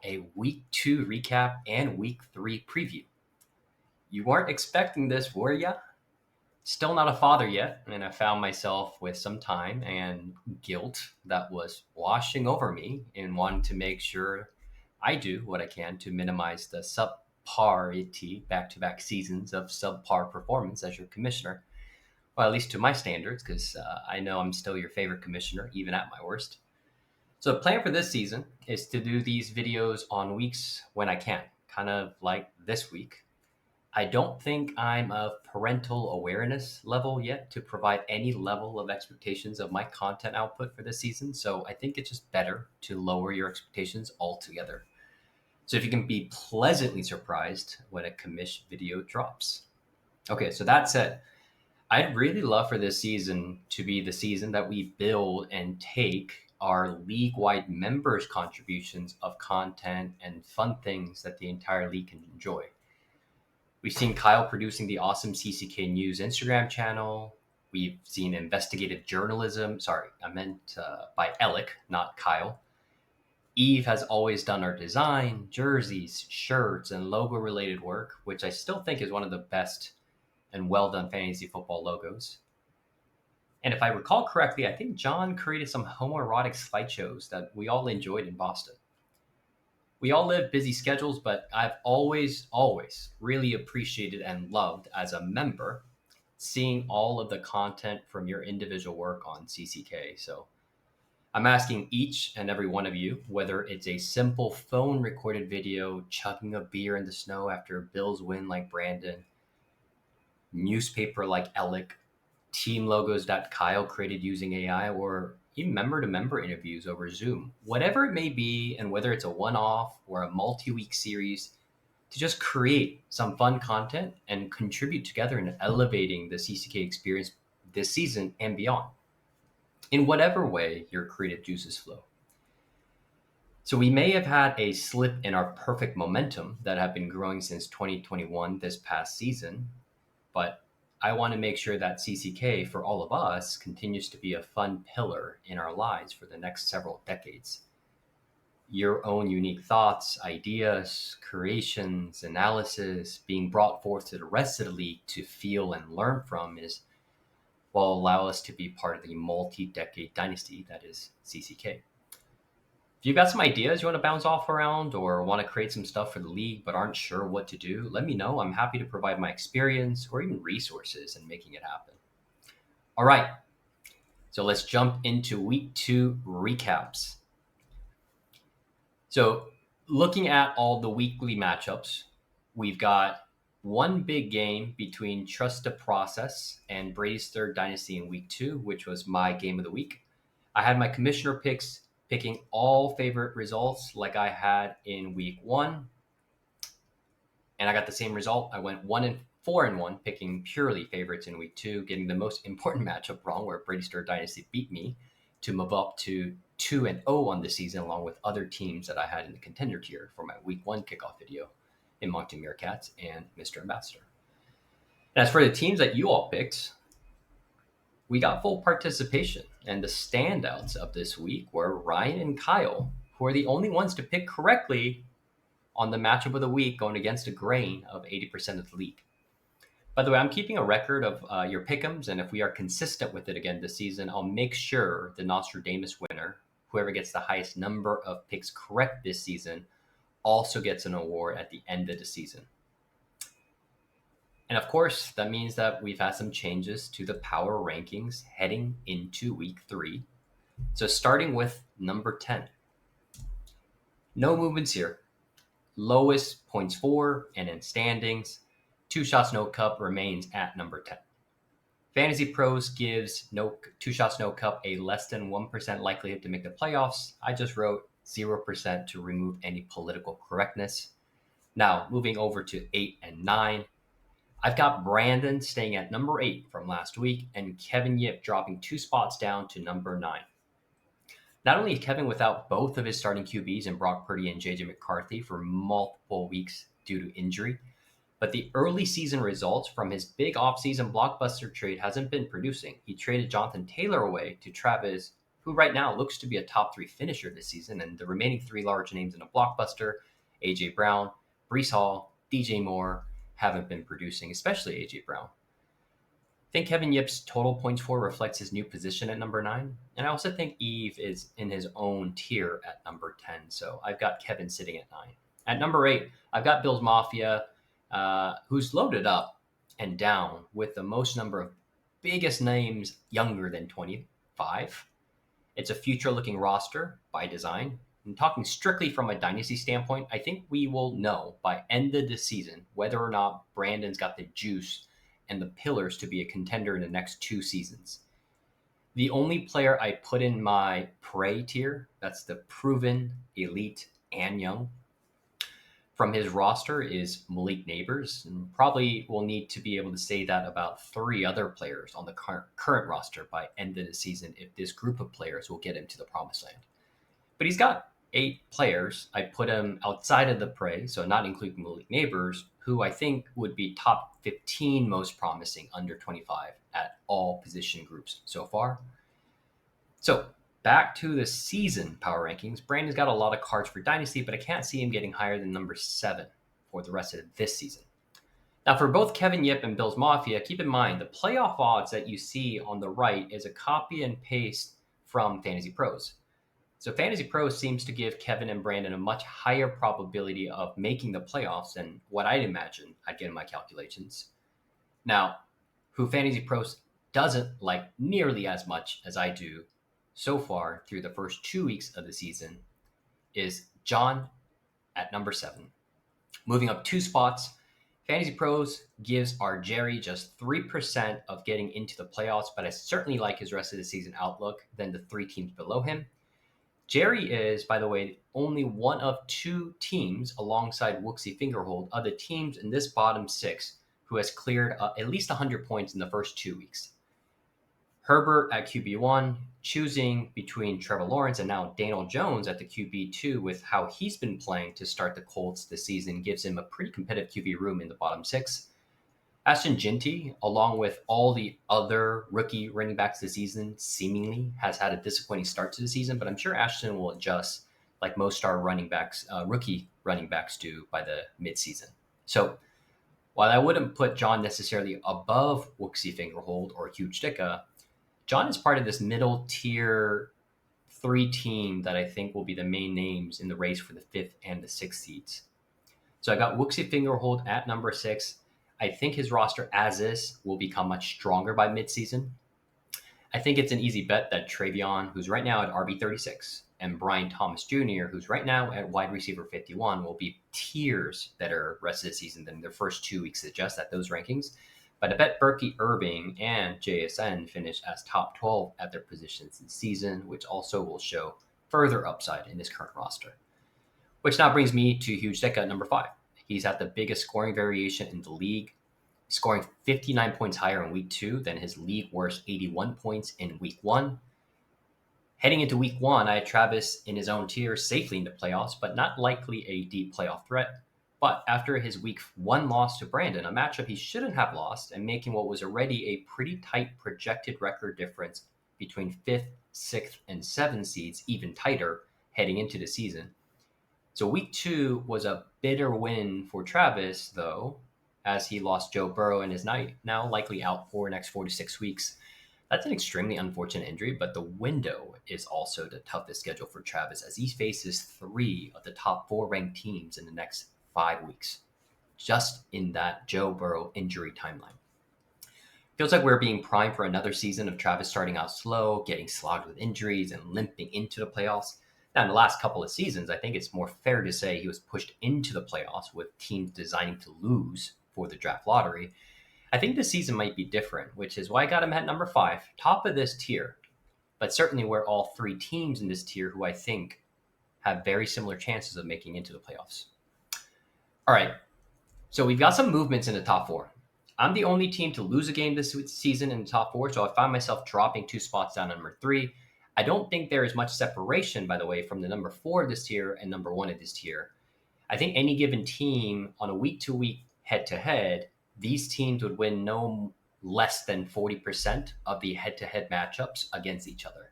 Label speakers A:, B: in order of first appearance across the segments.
A: a week 2 recap and week 3 preview. You weren't expecting this, were ya? Still not a father yet, and I found myself with some time and guilt that was washing over me and wanting to make sure I do what I can to minimize the subparity back-to-back seasons of subpar performance as your commissioner. Well, at least to my standards, because I know I'm still your favorite commissioner, even at my worst. So the plan for this season is to do these videos on weeks when I can, kind of like this week. I don't think I'm of parental awareness level yet to provide any level of expectations of my content output for this season. So I think it's just better to lower your expectations altogether. So if you can be pleasantly surprised when a commish video drops. Okay, so that said, I'd really love for this season to be the season that we build and take our league-wide members' contributions of content and fun things that the entire league can enjoy. We've seen Kyle producing the awesome CCK News Instagram channel. We've seen investigative journalism. Sorry, I meant by Alec, not Kyle. Eve has always done our design, jerseys, shirts, and logo-related work, which I still think is one of the best and well-done fantasy football logos. And if I recall correctly, I think John created some homoerotic slideshows that we all enjoyed in Boston. We all live busy schedules, but I've always really appreciated and loved as a member seeing all of the content from your individual work on CCK. So I'm asking each and every one of you, whether it's a simple phone recorded video, chugging a beer in the snow after a Bills win like Brandon, newspaper like Alec, team logos that Kyle created using AI, or even member to member interviews over Zoom, whatever it may be, and whether it's a one off or a multi week series, to just create some fun content and contribute together in elevating the CCK experience this season and beyond, in whatever way your creative juices flow. So we may have had a slip in our perfect momentum that have been growing since 2021 this past season, but I want to make sure that CCK for all of us continues to be a fun pillar in our lives for the next several decades. Your own unique thoughts, ideas, creations, analysis being brought forth to the rest of the league to feel and learn from is will allow us to be part of the multi-decade dynasty that is CCK. If you've got some ideas you want to bounce off around or want to create some stuff for the league but aren't sure what to do, let me know. I'm happy to provide my experience or even resources in making it happen. All right, so let's jump into week 2 recaps. So looking at all the weekly matchups, we've got one big game between Trust the Process and Brady's Third Dynasty in week 2, which was my game of the week. I had my commissioner picks picking all favorite results like I had in week 1. And I got the same result. I went 1-4-1, picking purely favorites in week 2, getting the most important matchup wrong, where Brady's Third Dynasty beat me to move up to 2-0 on the season, along with other teams that I had in the contender tier for my week 1 kickoff video in Moncton Meerkats and Mr. Ambassador. And as for the teams that you all picked, we got full participation, and the standouts of this week were Ryan and Kyle, who are the only ones to pick correctly on the matchup of the week, going against a grain of 80% of the league. By the way, I'm keeping a record of your pick'ems, and if we are consistent with it again this season, I'll make sure the Nostradamus winner, whoever gets the highest number of picks correct this season, also gets an award at the end of the season. And of course, that means that we've had some changes to the power rankings heading into week 3. So starting with number 10. No movements here. Lowest points for and in standings. 2 Shots No Cup remains at number 10. Fantasy Pros gives 2 Shots No Cup a less than 1% likelihood to make the playoffs. I just wrote 0% to remove any political correctness. Now, moving over to 8 and 9. I've got Brandon staying at number 8 from last week, and Kevin Yip dropping 2 spots down to number 9. Not only is Kevin without both of his starting QBs in Brock Purdy and JJ McCarthy for multiple weeks due to injury, but the early season results from his big offseason blockbuster trade hasn't been producing. He traded Jonathan Taylor away to Travis who right now looks to be a top three finisher this season, and the remaining three large names in a blockbuster, AJ Brown, Brees Hall, DJ Moore, haven't been producing, especially AJ Brown. I think Kevin Yip's total points for reflects his new position at number 9. And I also think Eve is in his own tier at number 10. So I've got Kevin sitting at 9. At number 8, I've got Bills Mafia, who's loaded up and down with the most number of biggest names younger than 25. It's a future looking roster by design. And talking strictly from a dynasty standpoint, I think we will know by end of the season whether or not Brandon's got the juice and the pillars to be a contender in the next 2 seasons. The only player I put in my prey tier, that's the proven, elite, and young, from his roster is Malik Neighbors, and probably will need to be able to say that about 3 other players on the current roster by end of the season if this group of players will get him to the promised land. But he's got 8 players. I put him outside of the prey, so not including Malik Neighbors, who I think would be top 15 most promising under 25 at all position groups so far. So back to the season power rankings. Brandon's got a lot of cards for Dynasty, but I can't see him getting higher than number 7 for the rest of this season. Now, for both Kevin Yip and Bills Mafia, keep in mind the playoff odds that you see on the right is a copy and paste from Fantasy Pros. So Fantasy Pros seems to give Kevin and Brandon a much higher probability of making the playoffs than what I'd imagine I'd get in my calculations. Now, who Fantasy Pros doesn't like nearly as much as I do so far through the first 2 weeks of the season is John at number 7. Moving up 2 spots, Fantasy Pros gives our Jerry just 3% of getting into the playoffs, but I certainly like his rest of the season outlook than the 3 teams below him. Jerry is, by the way, only one of 2 teams alongside Wooksy Fingerhold of the teams in this bottom 6 who has cleared at least 100 points in the first 2 weeks. Herbert at QB1, choosing between Trevor Lawrence and now Daniel Jones at the QB2 with how he's been playing to start the Colts this season gives him a pretty competitive QB room in the bottom 6. Ashton Ginty, along with all the other rookie running backs this season, seemingly has had a disappointing start to the season, but I'm sure Ashton will adjust like most star running backs, rookie running backs do by the midseason. So while I wouldn't put John necessarily above Wooksy Fingerhold or Huge Dicka, John is part of this middle tier 3 team that I think will be the main names in the race for the 5th and the 6th seeds. So I got Wooksy Fingerhold at number 6. I think his roster as is will become much stronger by midseason. I think it's an easy bet that Travion, who's right now at RB36, and Brian Thomas Jr., who's right now at wide receiver 51, will be tiers better rest of the season than their first 2 weeks suggest at those rankings. But I bet Berkey Irving and JSN finish as top 12 at their positions this season, which also will show further upside in this current roster. Which now brings me to Huge Dicka at number 5. He's at the biggest scoring variation in the league, scoring 59 points higher in week 2 than his league worst 81 points in week 1. Heading into week 1, I had Travis in his own tier safely into playoffs, but not likely a deep playoff threat. But after his week 1 loss to Brandon, a matchup he shouldn't have lost, and making what was already a pretty tight projected record difference between 5th, 6th, and 7th seeds even tighter heading into the season. So week 2 was a bitter win for Travis, though, as he lost Joe Burrow and is now likely out for the next 4 to 6 weeks. That's an extremely unfortunate injury, but the window is also the toughest schedule for Travis as he faces 3 of the top 4 ranked teams in the next 5 weeks, just in that Joe Burrow injury timeline. Feels like we're being primed for another season of Travis starting out slow, getting slogged with injuries, and limping into the playoffs. Now, in the last couple of seasons, I think it's more fair to say he was pushed into the playoffs with teams designing to lose for the draft lottery. I think this season might be different, which is why I got him at number 5, top of this tier, but certainly where all 3 teams in this tier who I think have very similar chances of making into the playoffs. All right, so we've got some movements in the top 4. I'm the only team to lose a game this season in the top 4, so I find myself dropping 2 spots down to number 3. I don't think there is much separation, by the way, from the number 4 of this tier and number 1 of this tier. I think any given team on a week-to-week head-to-head, these teams would win no less than 40% of the head-to-head matchups against each other.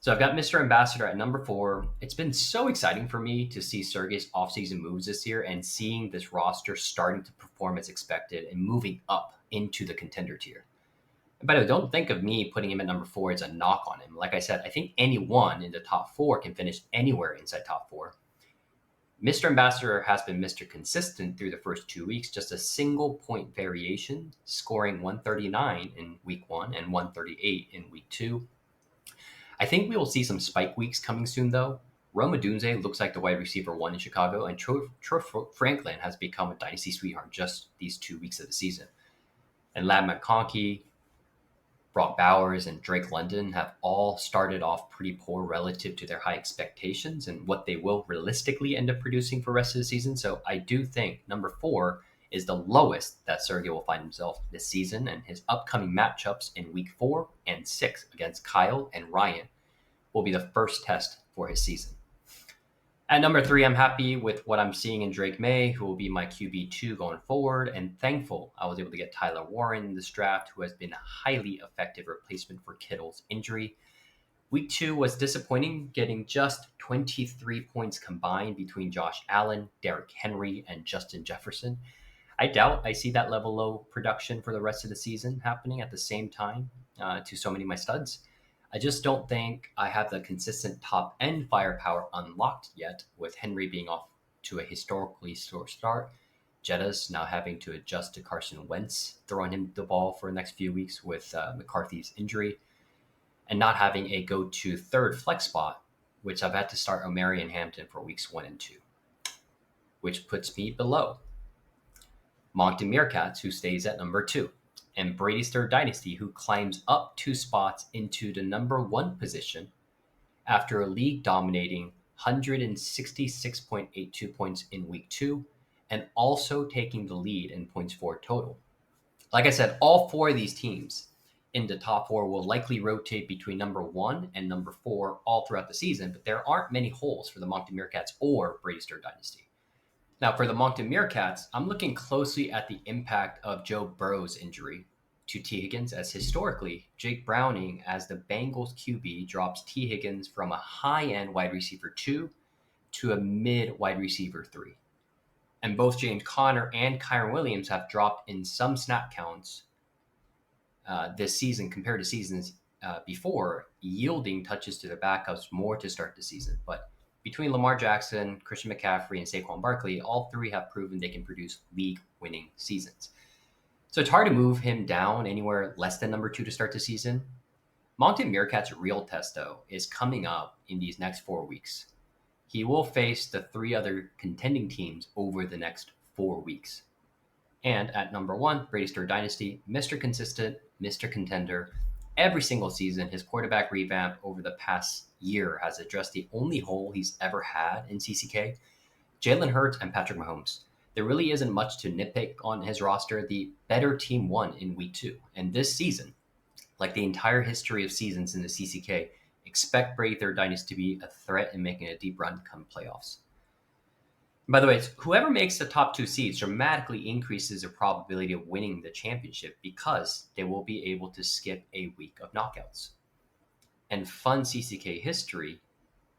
A: So I've got Mr. Ambassador at number 4. It's been so exciting for me to see Sergey's offseason moves this year and seeing this roster starting to perform as expected and moving up into the contender tier. And by the way, don't think of me putting him at number 4 as a knock on him. Like I said, I think anyone in the top 4 can finish anywhere inside top 4. Mr. Ambassador has been Mr. Consistent through the first 2 weeks, just a single point variation, scoring 139 in week 1 and 138 in week 2. I think we will see some spike weeks coming soon, though. Roma Dunze looks like the wide receiver 1 in Chicago, and Troy Franklin has become a dynasty sweetheart just these 2 weeks of the season. And Lab McConkey, Brock Bowers, and Drake London have all started off pretty poor relative to their high expectations and what they will realistically end up producing for the rest of the season. So I do think number 4 is the lowest that Sergey will find himself this season, and his upcoming matchups in week 4 and 6 against Kyle and Ryan will be the first test for his season. At number 3, I'm happy with what I'm seeing in Drake May, who will be my QB2 going forward, and thankful I was able to get Tyler Warren in this draft, who has been a highly effective replacement for Kittle's injury. Week 2 was disappointing, getting just 23 points combined between Josh Allen, Derrick Henry, and Justin Jefferson. I doubt I see that level low production for the rest of the season happening at the same time to so many of my studs. I just don't think I have the consistent top end firepower unlocked yet, with Henry being off to a historically slow start. Jetta's now having to adjust to Carson Wentz throwing him the ball for the next few weeks with McCarthy's injury, and not having a go to third flex spot, which I've had to start Omarion Hampton for weeks 1 and 2, which puts me below Moncton Meerkats, who stays at number 2. And Brady's Third Dynasty, who climbs up 2 spots into the number 1 position after a league dominating 166.82 points in week 2 and also taking the lead in points for total. Like I said, all 4 of these teams in the top 4 will likely rotate between number 1 and number 4 all throughout the season, but there aren't many holes for the Moncton Meerkats or Brady's Third Dynasty. Now, for the Moncton Meerkats, I'm looking closely at the impact of Joe Burrow's injury to T. Higgins, as historically, Jake Browning as the Bengals QB drops T. Higgins from a high-end wide receiver 2 to a mid wide receiver 3. And both James Conner and Kyron Williams have dropped in some snap counts this season compared to seasons before, yielding touches to their backups more to start the season. But between Lamar Jackson, Christian McCaffrey, and Saquon Barkley, all 3 have proven they can produce league-winning seasons. So it's hard to move him down anywhere less than number 2 to start the season. Moncton Meerkat's real test, though, is coming up in these next 4 weeks. He will face the 3 other contending teams over the next 4 weeks. And at number 1, Brady's Third Dynasty, Mr. Consistent, Mr. Contender. Every single season, his quarterback revamp over the past year has addressed the only hole he's ever had in CCK, Jalen Hurts and Patrick Mahomes. There really isn't much to nitpick on his roster. The better team won in week 2. And this season, like the entire history of seasons in the CCK, expect Brady Third Dynasty to be a threat in making a deep run come playoffs. By the way, whoever makes the top 2 seeds dramatically increases their probability of winning the championship because they will be able to skip a week of knockouts. And fun CCK history,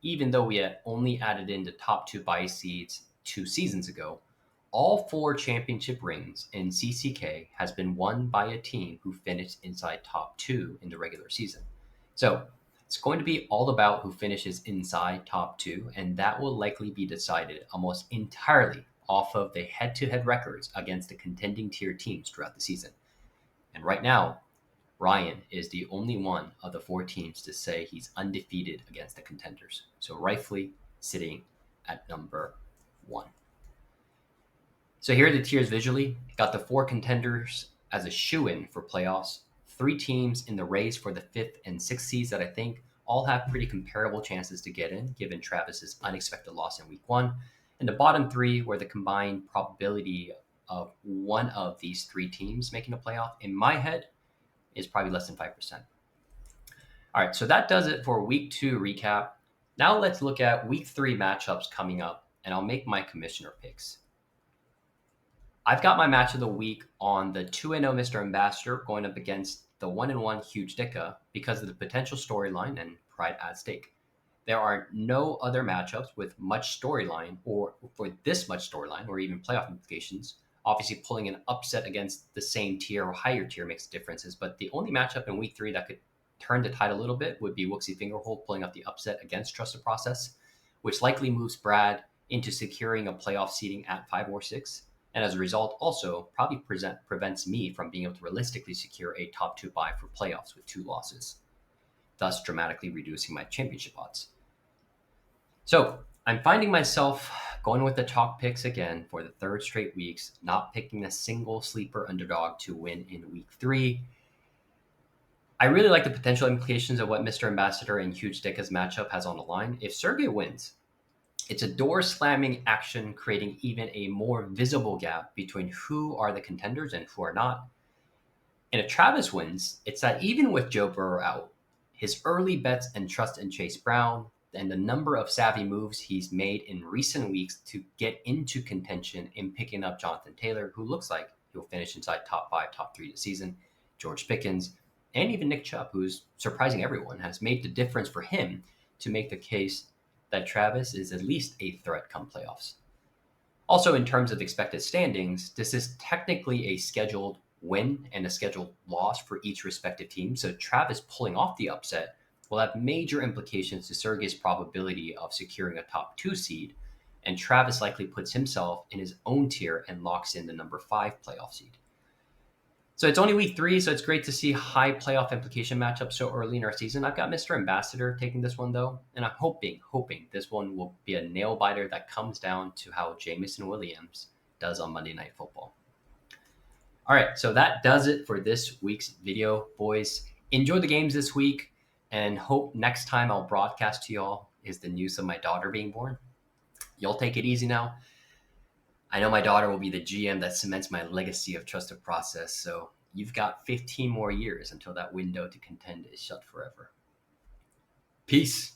A: even though we had only added in the top 2 bye seeds 2 seasons ago, all 4 championship rings in CCK has been won by a team who finished inside top 2 in the regular season. So it's going to be all about who finishes inside top 2, and that will likely be decided almost entirely off of the head-to-head records against the contending tier teams throughout the season. And right now, Ryan is the only one of the 4 teams to say he's undefeated against the contenders. So rightfully sitting at number 1. So here are the tiers visually. Got the 4 contenders as a shoo-in for playoffs. 3 teams in the race for the 5th and 6th seeds that I think all have pretty comparable chances to get in, given Travis's unexpected loss in week 1. And the bottom 3, where the combined probability of one of these 3 teams making a playoff, in my head, is probably less than 5%. All right, so that does it for week 2 recap. Now let's look at week 3 matchups coming up, and I'll make my commissioner picks. I've got my match of the week on the 2-0 Mr. Ambassador going up against the 1-1 Huge Dicka because of the potential storyline and pride at stake. There are no other matchups with much storyline or for this much storyline or even playoff implications. Obviously, pulling an upset against the same tier or higher tier makes differences, but the only matchup in week 3 that could turn the tide a little bit would be Wooksy Fingerhold pulling up the upset against Trusted Process, which likely moves Brad into securing a playoff seeding at 5 or 6, and as a result, also probably prevents me from being able to realistically secure a top 2 bye for playoffs with 2 losses, thus dramatically reducing my championship odds. So I'm finding myself going with the chalk picks again for the 3rd straight weeks, not picking a single sleeper underdog to win in week 3. I really like the potential implications of what Mr. Ambassador and Huge Dicka's matchup has on the line. If Sergey wins, it's a door slamming action, creating even a more visible gap between who are the contenders and who are not. And if Travis wins, it's that even with Joe Burrow out, his early bets and trust in Chase Brown and the number of savvy moves he's made in recent weeks to get into contention in picking up Jonathan Taylor, who looks like he'll finish inside top 5, top 3 this season, George Pickens, and even Nick Chubb, who's surprising everyone, has made the difference for him to make the case that Travis is at least a threat come playoffs. Also, in terms of expected standings, this is technically a scheduled win and a scheduled loss for each respective team. So Travis pulling off the upset will have major implications to Sergey's probability of securing a top 2 seed, and Travis likely puts himself in his own tier and locks in the number 5 playoff seed. So it's only week 3, so it's great to see high playoff implication matchups so early in our season. I've got Mr. Ambassador taking this one, though, and I'm hoping this one will be a nail-biter that comes down to how Jameson Williams does on Monday Night Football. All right, so that does it for this week's video, boys. Enjoy the games this week, and hope next time I'll broadcast to y'all is the news of my daughter being born. Y'all take it easy now. I know my daughter will be the GM that cements my legacy of Trusted Process, so you've got 15 more years until that window to contend is shut forever. Peace.